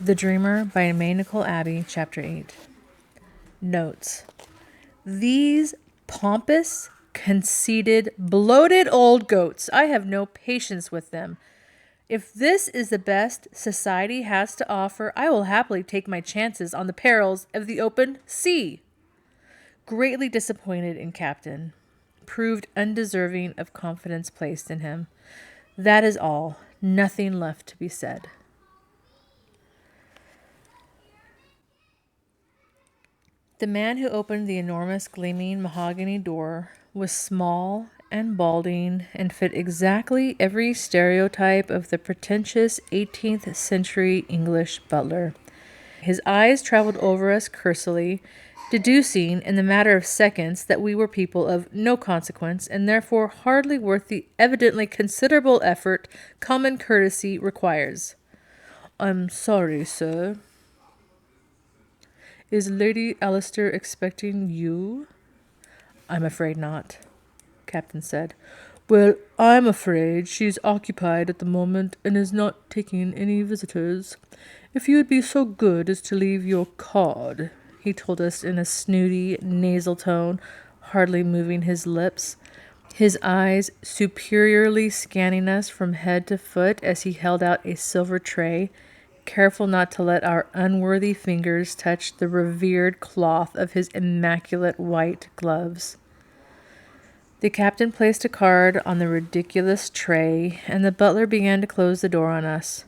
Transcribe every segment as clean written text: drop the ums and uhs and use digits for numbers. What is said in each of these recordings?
The Dreamer by Nicole, Abbey, Chapter 8. Notes. These pompous, conceited, bloated old goats. I have no patience with them. If this is the best society has to offer, I will happily take my chances on the perils of the open sea. Greatly disappointed in Captain. Proved undeserving of confidence placed in him. That is all. Nothing left to be said. The man who opened the enormous gleaming mahogany door was small and balding and fit exactly every stereotype of the pretentious 18th century English butler. His eyes traveled over us cursorily, deducing in the matter of seconds that we were people of no consequence and therefore hardly worth the evidently considerable effort common courtesy requires. "I'm sorry, sir." "Is Lady Alistair expecting you?" "I'm afraid not," Captain said. "Well, I'm afraid she's occupied at the moment and is not taking any visitors. If you would be so good as to leave your card," he told us in a snooty, nasal tone, hardly moving his lips, his eyes superiorly scanning us from head to foot as he held out a silver tray, careful not to let our unworthy fingers touch the revered cloth of his immaculate white gloves. The captain placed a card on the ridiculous tray, and the butler began to close the door on us.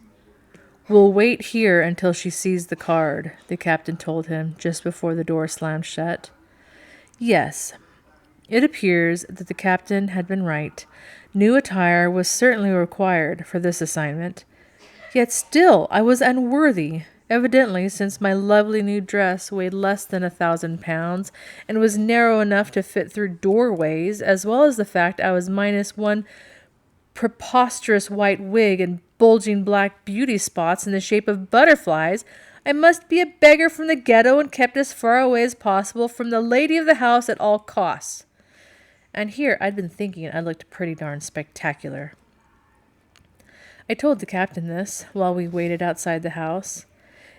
"We'll wait here until she sees the card," the captain told him just before the door slammed shut. Yes, it appears that the captain had been right. New attire was certainly required for this assignment. Yet still I was unworthy, evidently, since my lovely new dress weighed less than 1,000 pounds and was narrow enough to fit through doorways, as well as the fact I was minus one preposterous white wig and bulging black beauty spots in the shape of butterflies. I must be a beggar from the ghetto and kept as far away as possible from the lady of the house at all costs. And here I'd been thinking I looked pretty darn spectacular. I told the captain this while we waited outside the house,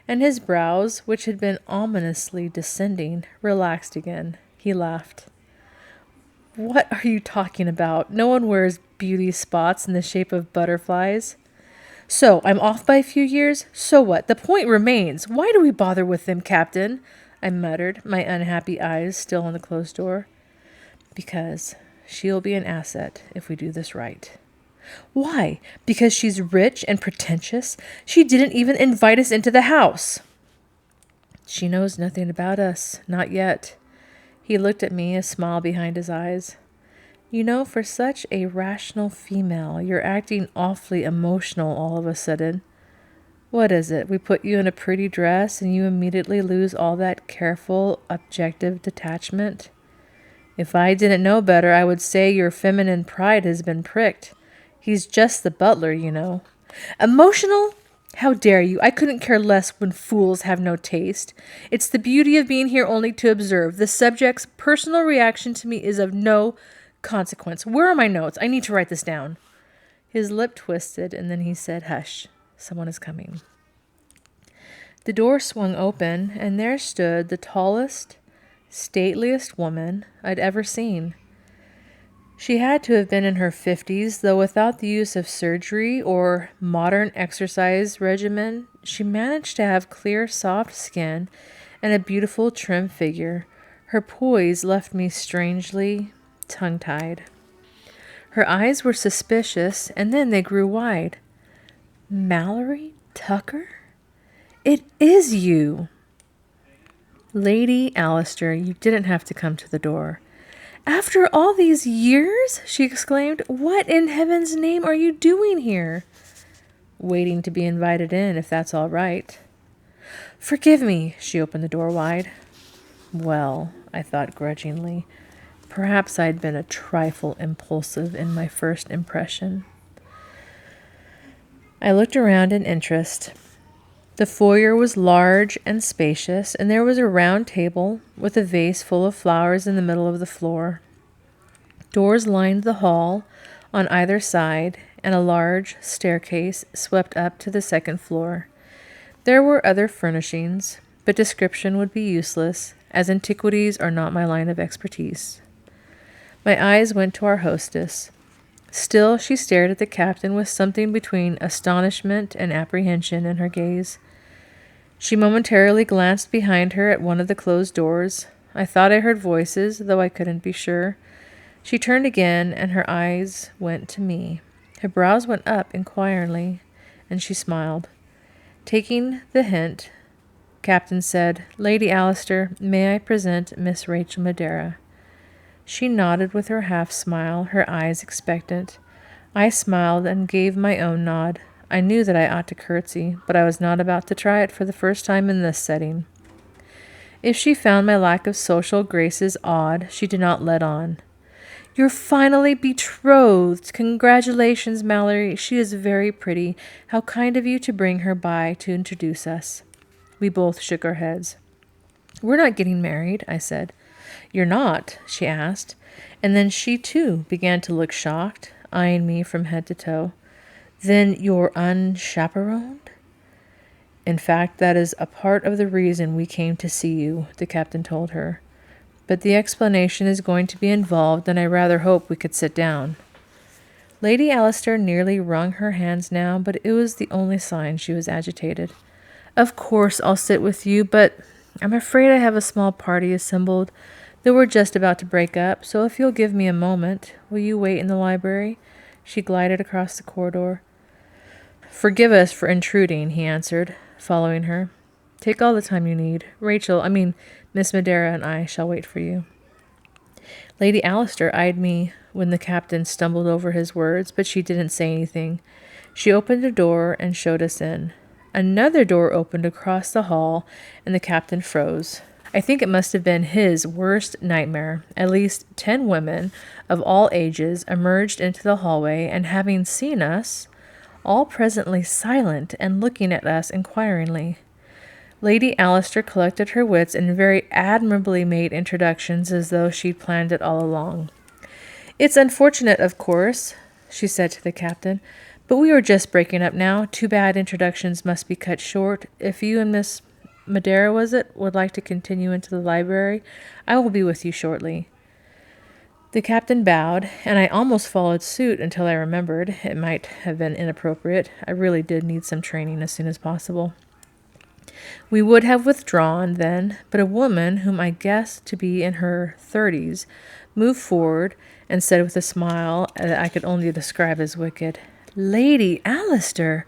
and his brows, which had been ominously descending, relaxed again. He laughed. "What are you talking about? No one wears beauty spots in the shape of butterflies." "So, I'm off by a few years? So what? The point remains. Why do we bother with them, Captain?" I muttered, my unhappy eyes still on the closed door. "Because she'll be an asset if we do this right." "Why? Because she's rich and pretentious? She didn't even invite us into the house." "She knows nothing about us. Not yet." He looked at me, a smile behind his eyes. "You know, for such a rational female, you're acting awfully emotional all of a sudden. What is it? We put you in a pretty dress and you immediately lose all that careful, objective detachment? If I didn't know better, I would say your feminine pride has been pricked. He's just the butler, you know." "Emotional? How dare you? I couldn't care less when fools have no taste. It's the beauty of being here only to observe. The subject's personal reaction to me is of no consequence. Where are my notes? I need to write this down." His lip twisted, and then he said, "Hush, someone is coming." The door swung open, and there stood the tallest, stateliest woman I'd ever seen. She had to have been in her 50s, though without the use of surgery or modern exercise regimen, she managed to have clear, soft skin and a beautiful, trim figure. Her poise left me strangely tongue-tied. Her eyes were suspicious, and then they grew wide. "Mallory Tucker? It is you!" "Lady Alistair, you didn't have to come to the door." "After all these years?" she exclaimed. "What in heaven's name are you doing here?" "Waiting to be invited in, if that's all right." "Forgive me." She opened the door wide. Well, I thought grudgingly, perhaps I'd been a trifle impulsive in my first impression. I looked around in interest. The foyer was large and spacious, and there was a round table with a vase full of flowers in the middle of the floor. Doors lined the hall on either side, and a large staircase swept up to the second floor. There were other furnishings, but description would be useless, as antiquities are not my line of expertise. My eyes went to our hostess. Still, she stared at the captain with something between astonishment and apprehension in her gaze. She momentarily glanced behind her at one of the closed doors. I thought I heard voices, though I couldn't be sure. She turned again, and her eyes went to me. Her brows went up inquiringly, and she smiled. Taking the hint, Captain said, "Lady Alistair, may I present Miss Rachel Madera?" She nodded with her half-smile, her eyes expectant. I smiled and gave my own nod. I knew that I ought to curtsy, but I was not about to try it for the first time in this setting. If she found my lack of social graces odd, she did not let on. "You're finally betrothed! Congratulations, Mallory. She is very pretty. How kind of you to bring her by to introduce us." We both shook our heads. "We're not getting married," I said. "You're not?" she asked, and then she too began to look shocked, eyeing me from head to toe. "Then you're unchaperoned?" "In fact, that is a part of the reason we came to see you," the captain told her. "But the explanation is going to be involved, and I rather hope we could sit down." Lady Alistair nearly wrung her hands now, but it was the only sign she was agitated. "Of course I'll sit with you, but I'm afraid I have a small party assembled, though we're just about to break up, so if you'll give me a moment, will you wait in the library?" She glided across the corridor. "Forgive us for intruding," he answered, following her. "Take all the time you need. Miss Madera and I shall wait for you." Lady Alistair eyed me when the captain stumbled over his words, but she didn't say anything. She opened a door and showed us in. Another door opened across the hall, and the captain froze. I think it must have been his worst nightmare. At least 10 women of all ages emerged into the hallway, and having seen us, all presently silent and looking at us inquiringly. Lady Alistair collected her wits and very admirably made introductions as though she'd planned it all along. "It's unfortunate, of course," she said to the captain, "but we are just breaking up now. Too bad introductions must be cut short. If you and Miss Madera, would like to continue into the library, I will be with you shortly." The captain bowed, and I almost followed suit until I remembered it might have been inappropriate. I really did need some training as soon as possible. We would have withdrawn then, but a woman, whom I guessed to be in her 30s, moved forward and said with a smile that I could only describe as wicked, "Lady Alistair,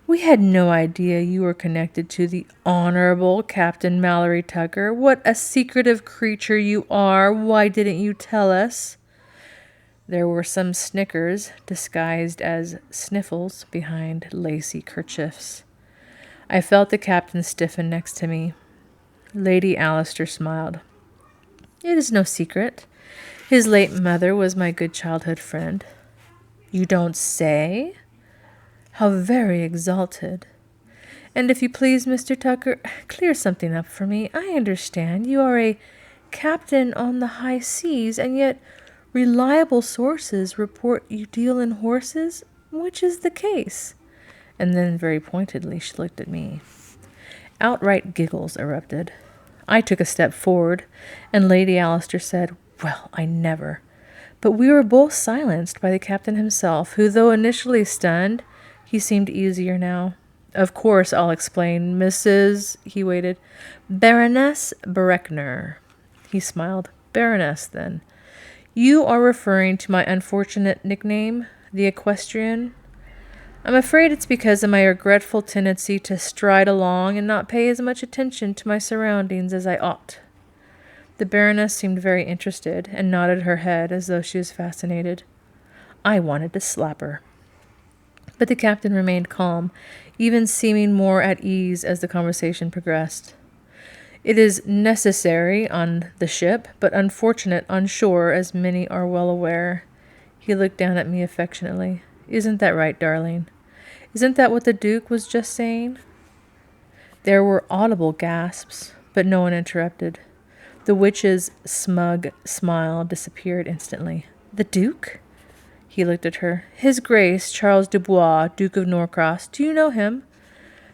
we had no idea you were connected to the Honorable Captain Mallory Tucker. What a secretive creature you are. Why didn't you tell us?" There were some snickers, disguised as sniffles, behind lacy kerchiefs. I felt the captain stiffen next to me. Lady Alistair smiled. "It is no secret. His late mother was my good childhood friend." "You don't say?" "How very exalted. And if you please, Mr. Tucker, clear something up for me. I understand you are a captain on the high seas, and yet reliable sources report you deal in horses. Which is the case?" And then very pointedly she looked at me. Outright giggles erupted. I took a step forward, and Lady Alistair said, "Well, I never." But we were both silenced by the captain himself, who, though initially stunned, he seemed easier now. "Of course, I'll explain. Mrs. He waited. "Baroness Breckner." He smiled. "Baroness, then. You are referring to my unfortunate nickname, the equestrian? I'm afraid it's because of my regretful tendency to stride along and not pay as much attention to my surroundings as I ought." The Baroness seemed very interested and nodded her head as though she was fascinated. I wanted to slap her. But the captain remained calm, even seeming more at ease as the conversation progressed. "It is necessary on the ship, but unfortunate on shore, as many are well aware." He looked down at me affectionately. "Isn't that right, darling? Isn't that what the Duke was just saying?" There were audible gasps, but no one interrupted. The witch's smug smile disappeared instantly. "The Duke?" He looked at her. "His Grace, Charles Dubois, Duke of Norcross. Do you know him?"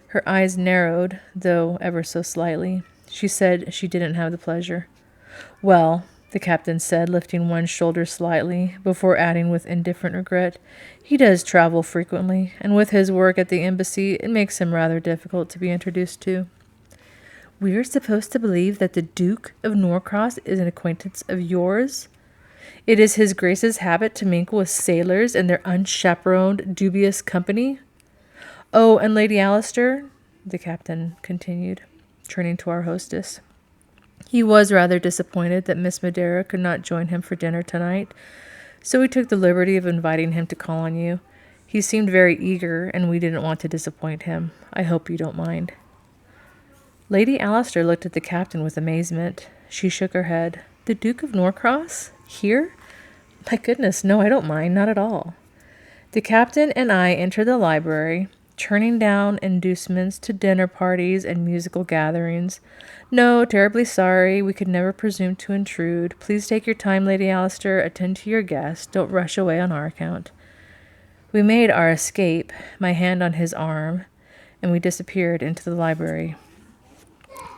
Her eyes narrowed, though ever so slightly. She said she didn't have the pleasure. Well, the captain said, lifting one shoulder slightly, before adding with indifferent regret, he does travel frequently, and with his work at the embassy, it makes him rather difficult to be introduced to. We're supposed to believe that the Duke of Norcross is an acquaintance of yours? It is his Grace's habit to mingle with sailors and their unchaperoned, dubious company? Oh, and Lady Alistair, the captain continued, turning to our hostess. He was rather disappointed that Miss Madera could not join him for dinner tonight, so we took the liberty of inviting him to call on you. He seemed very eager, and we didn't want to disappoint him. I hope you don't mind. Lady Alistair looked at the captain with amazement. She shook her head. The Duke of Norcross? Here? My goodness, no, I don't mind, not at all. The captain and I entered the library, turning down inducements to dinner parties and musical gatherings. No, terribly sorry, we could never presume to intrude. Please take your time, Lady Alistair, attend to your guest. Don't rush away on our account. We made our escape, my hand on his arm, and we disappeared into the library.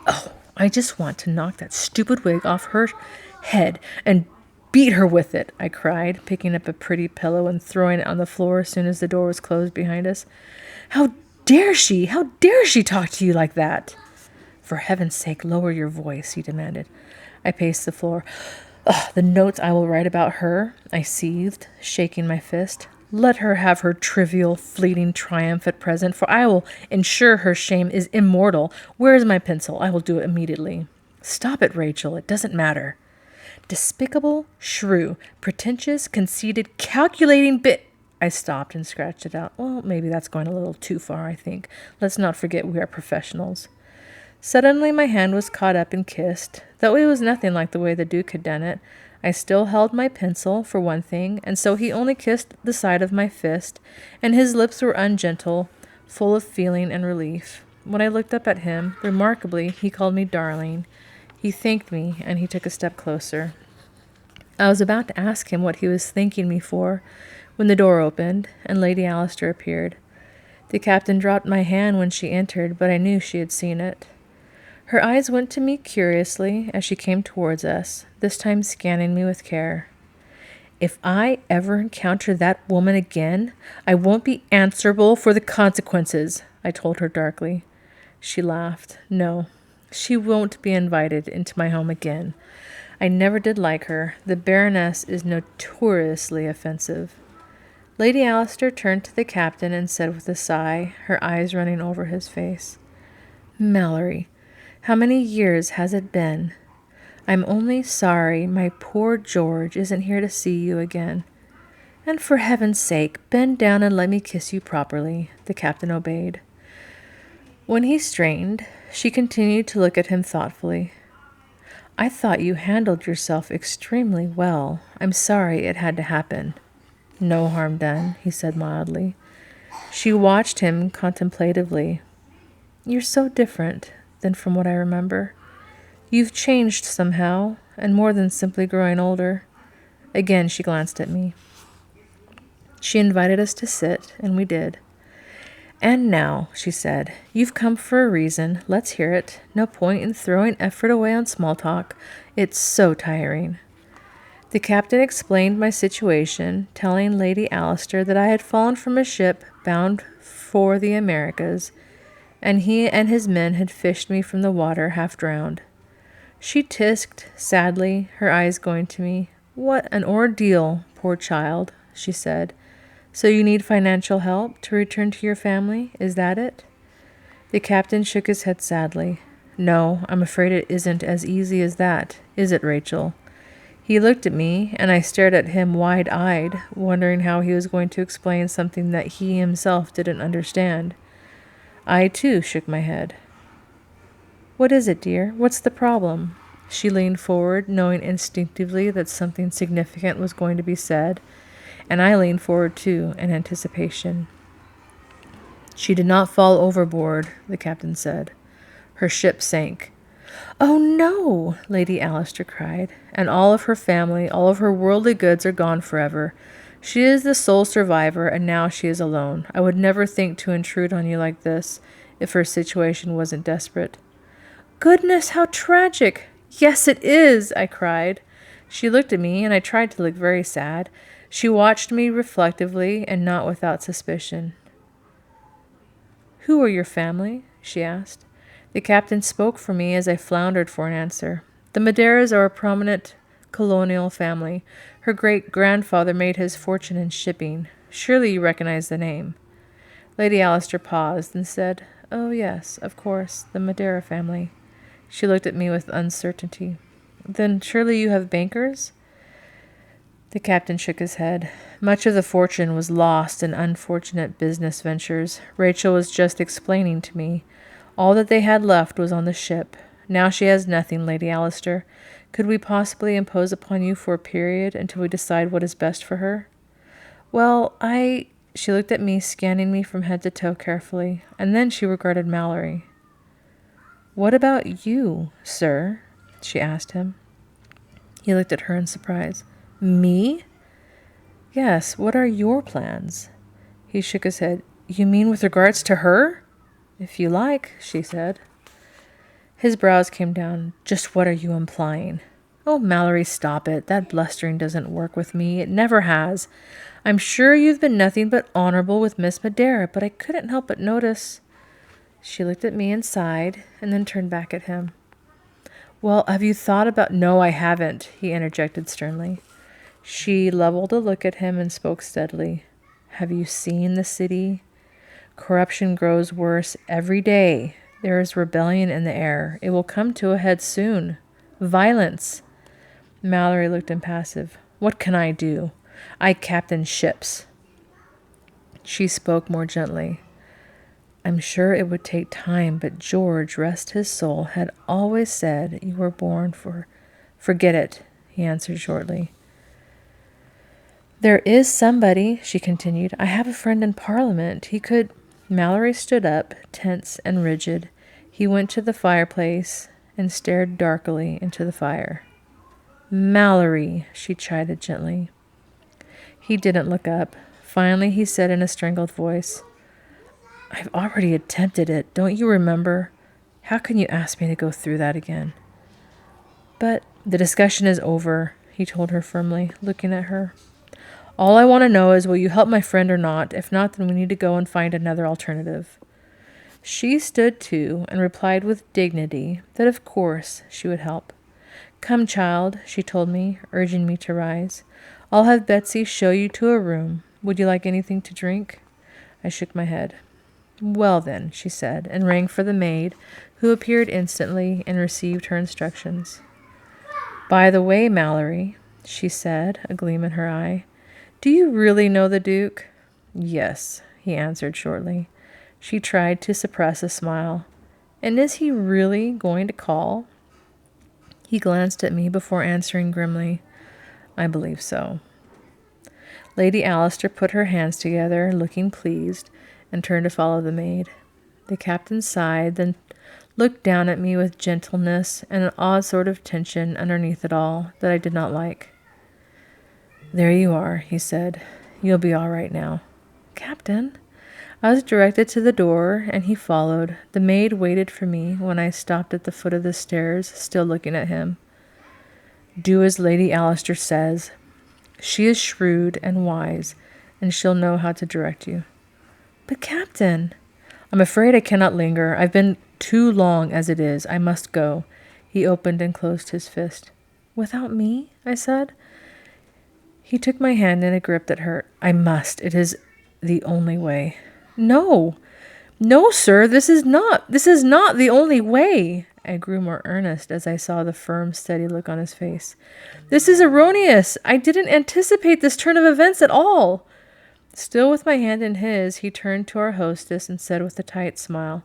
Oh, I just want to knock that stupid wig off her head and beat her with it, I cried, picking up a pretty pillow and throwing it on the floor as soon as the door was closed behind us. How dare she? How dare she talk to you like that? For heaven's sake, lower your voice, he demanded. I paced the floor. Ugh, the notes I will write about her, I seethed, shaking my fist. Let her have her trivial, fleeting triumph at present, for I will ensure her shame is immortal. Where is my pencil? I will do it immediately. Stop it, Rachel. It doesn't matter. Despicable, shrew, pretentious, conceited, calculating bit. I stopped and scratched it out. Well, maybe that's going a little too far, I think. Let's not forget we are professionals. Suddenly my hand was caught up and kissed, though it was nothing like the way the Duke had done it. I still held my pencil, for one thing, and so he only kissed the side of my fist, and his lips were ungentle, full of feeling and relief. When I looked up at him, remarkably, he called me darling. He thanked me, and he took a step closer. I was about to ask him what he was thanking me for, when the door opened, and Lady Alistair appeared. The captain dropped my hand when she entered, but I knew she had seen it. Her eyes went to me curiously as she came towards us, this time scanning me with care. If I ever encounter that woman again, I won't be answerable for the consequences, I told her darkly. She laughed. No, she won't be invited into my home again. I never did like her. The Baroness is notoriously offensive. Lady Alistair turned to the captain and said with a sigh, her eyes running over his face, Mallory, how many years has it been? I'm only sorry my poor George isn't here to see you again. And for heaven's sake, bend down and let me kiss you properly, the captain obeyed. When he strained, she continued to look at him thoughtfully. I thought you handled yourself extremely well. I'm sorry it had to happen. No harm done, he said mildly. She watched him contemplatively. You're so different than from what I remember. You've changed somehow, and more than simply growing older. Again she glanced at me. She invited us to sit, and we did. And now, she said, you've come for a reason. Let's hear it. No point in throwing effort away on small talk. It's so tiring. The captain explained my situation, telling Lady Alistair that I had fallen from a ship bound for the Americas, and he and his men had fished me from the water half drowned. She tisked sadly, her eyes going to me. What an ordeal, poor child, she said. So you need financial help to return to your family? Is that it? The captain shook his head sadly. No, I'm afraid it isn't as easy as that, is it, Rachel? He looked at me, and I stared at him wide-eyed, wondering how he was going to explain something that he himself didn't understand. I, too, shook my head. What is it, dear? What's the problem? She leaned forward, knowing instinctively that something significant was going to be said, and I leaned forward, too, in anticipation. She did not fall overboard, the captain said. Her ship sank. Oh, no, Lady Alistair cried, and all of her family, all of her worldly goods are gone forever. She is the sole survivor, and now she is alone. I would never think to intrude on you like this. if her situation wasn't desperate. Goodness, how tragic! Yes, it is, I cried. She looked at me, and I tried to look very sad. She watched me reflectively and not without suspicion. Who are your family? She asked. The captain spoke for me as I floundered for an answer. The Maderas are a prominent colonial family. Her great-grandfather made his fortune in shipping. Surely you recognize the name. Lady Alistair paused and said, Oh, yes, of course, the Madera family. She looked at me with uncertainty. Then surely you have bankers? The captain shook his head. Much of the fortune was lost in unfortunate business ventures. Rachel was just explaining to me. All that they had left was on the ship. Now she has nothing, Lady Alistair. Could we possibly impose upon you for a period until we decide what is best for her? Well, She looked at me, scanning me from head to toe carefully, and then she regarded Mallory. What about you, sir? She asked him. He looked at her in surprise. Me? Yes, what are your plans? He shook his head. You mean with regards to her? If you like, she said. His brows came down. Just what are you implying? Oh, Mallory, stop it. That blustering doesn't work with me. It never has. I'm sure you've been nothing but honorable with Miss Madera, but I couldn't help but notice. She looked at me and sighed, and then turned back at him. Well, have you thought about— No, I haven't, he interjected sternly. She leveled a look at him and spoke steadily. Have you seen the city? Corruption grows worse every day. There is rebellion in the air. It will come to a head soon. Violence. Mallory looked impassive. What can I do? I captain ships. She spoke more gently. I'm sure it would take time, but George, rest his soul, had always said you were born for— Forget it, he answered shortly. There is somebody, she continued. I have a friend in Parliament. He could— Mallory stood up, tense and rigid. He went to the fireplace and stared darkly into the fire. Mallory, she chided gently. He didn't look up. Finally, he said in a strangled voice, I've already attempted it. Don't you remember? How can you ask me to go through that again? But the discussion is over, he told her firmly, looking at her. All I want to know is, will you help my friend or not? If not, then we need to go and find another alternative. She stood too and replied with dignity that of course she would help. Come, child, she told me, urging me to rise. I'll have Betsy show you to a room. Would you like anything to drink? I shook my head. Well then, she said, and rang for the maid, who appeared instantly and received her instructions. By the way, Mallory, she said, a gleam in her eye, do you really know the Duke? Yes, he answered shortly. She tried to suppress a smile. And is he really going to call? He glanced at me before answering grimly, I believe so. Lady Alistair put her hands together, looking pleased, and turned to follow the maid. The captain sighed, then looked down at me with gentleness and an odd sort of tension underneath it all that I did not like. There you are, he said. You'll be all right now. Captain? I was directed to the door, and he followed. The maid waited for me when I stopped at the foot of the stairs, still looking at him. Do as Lady Alistair says. She is shrewd and wise, and she'll know how to direct you. But, Captain, I'm afraid I cannot linger. I've been too long as it is. I must go. He opened and closed his fist. Without me? I said. He took my hand in a grip that hurt. I must. It is the only way. No, sir, this is not the only way. I grew more earnest as I saw the firm, steady look on his face. This is erroneous. I didn't anticipate this turn of events at all. Still with my hand in his, he turned to our hostess and said with a tight smile,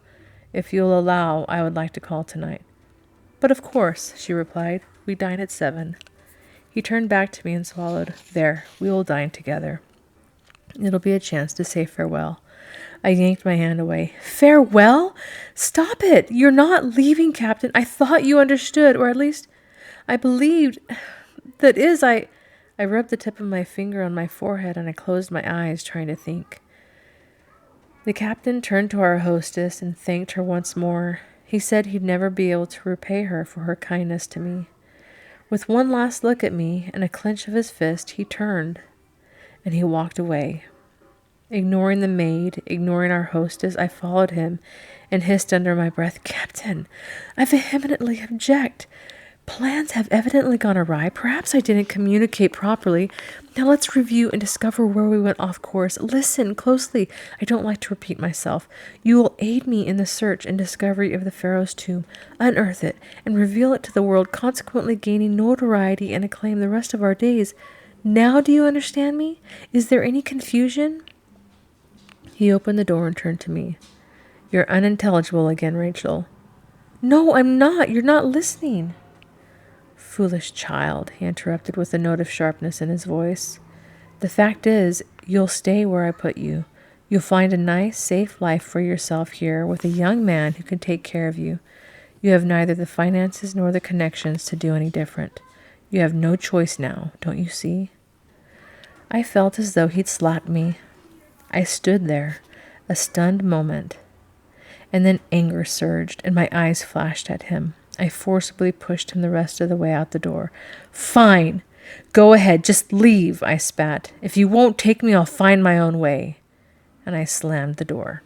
If you'll allow, I would like to call tonight. But of course, she replied. We dine at 7. He turned back to me and swallowed. There, we will dine together. It'll be a chance to say farewell. I yanked my hand away. Farewell? Stop it! You're not leaving, Captain. I thought you understood, or at least I believed. That is, I rubbed the tip of my finger on my forehead and I closed my eyes, trying to think. The captain turned to our hostess and thanked her once more. He said he'd never be able to repay her for her kindness to me. With one last look at me and a clench of his fist, he turned and he walked away. Ignoring the maid, ignoring our hostess, I followed him and hissed under my breath, "Captain, I vehemently object. Plans have evidently gone awry. Perhaps I didn't communicate properly. Now let's review and discover where we went off course. Listen closely. I don't like to repeat myself. You will aid me in the search and discovery of the Pharaoh's tomb. Unearth it and reveal it to the world, consequently gaining notoriety and acclaim the rest of our days. Now do you understand me? Is there any confusion?" He opened the door and turned to me. "You're unintelligible again, Rachel." "No, I'm not. You're not listening." "Foolish child," he interrupted with a note of sharpness in his voice. "The fact is, you'll stay where I put you. You'll find a nice, safe life for yourself here with a young man who can take care of you. You have neither the finances nor the connections to do any different. You have no choice now, don't you see?" I felt as though he'd slapped me. I stood there, a stunned moment, and then anger surged and my eyes flashed at him. I forcibly pushed him the rest of the way out the door. "Fine. Go ahead. Just leave," I spat. "If you won't take me, I'll find my own way." And I slammed the door.